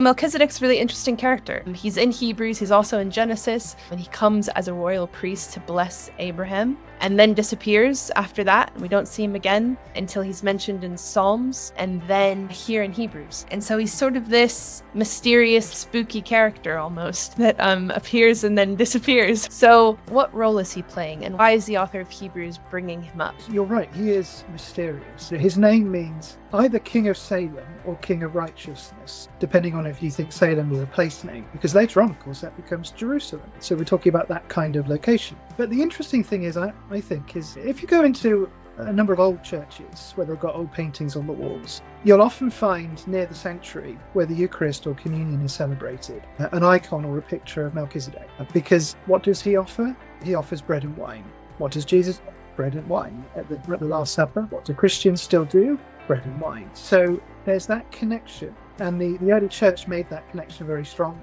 Melchizedek's a really interesting character. He's in Hebrews, he's also in Genesis, and he comes as a royal priest to bless Abraham, and then disappears after that. We don't see him again until he's mentioned in Psalms, and then here in Hebrews. And so he's sort of this mysterious, spooky character almost that appears and then disappears. So what role is he playing, and why is the author of Hebrews bringing him up? You're right, he is mysterious. His name means either King of Salem or King of Righteousness, depending on if you think Salem is a place name, because later on, of course, that becomes Jerusalem. So we're talking about that kind of location. But the interesting thing is, I think, is if you go into a number of old churches where they've got old paintings on the walls, you'll often find near the sanctuary where the Eucharist or communion is celebrated an icon or a picture of Melchizedek. Because what does he offer? He offers bread and wine. What does Jesus offer? Bread and wine. At the Last Supper, what do Christians still do? Bread and wine. So there's that connection, and the early church made that connection very strongly.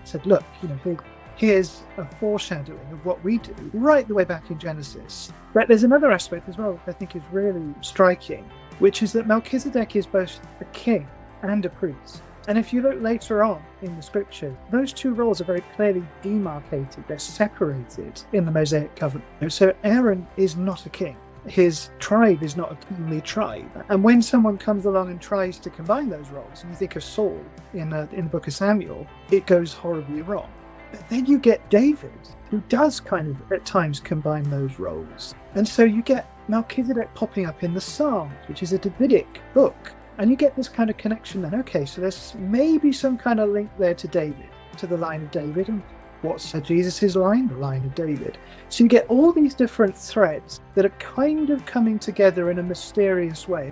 Said, look, here's a foreshadowing of what we do right the way back in Genesis. But there's another aspect as well that I think is really striking, which is that Melchizedek is both a king and a priest. And if you look later on in the scripture, those two roles are very clearly demarcated. They're separated in the Mosaic covenant. So Aaron is not a king. His tribe is not a kingly tribe. And when someone comes along and tries to combine those roles, and you think of Saul in the book of Samuel, it goes horribly wrong. But then you get David, who does kind of at times combine those roles. And so you get Melchizedek popping up in the Psalms, which is a Davidic book. And you get this kind of connection then. Okay, so there's maybe some kind of link there to David, to the line of David. And what's Jesus' line? The line of David. So you get all these different threads that are kind of coming together in a mysterious way.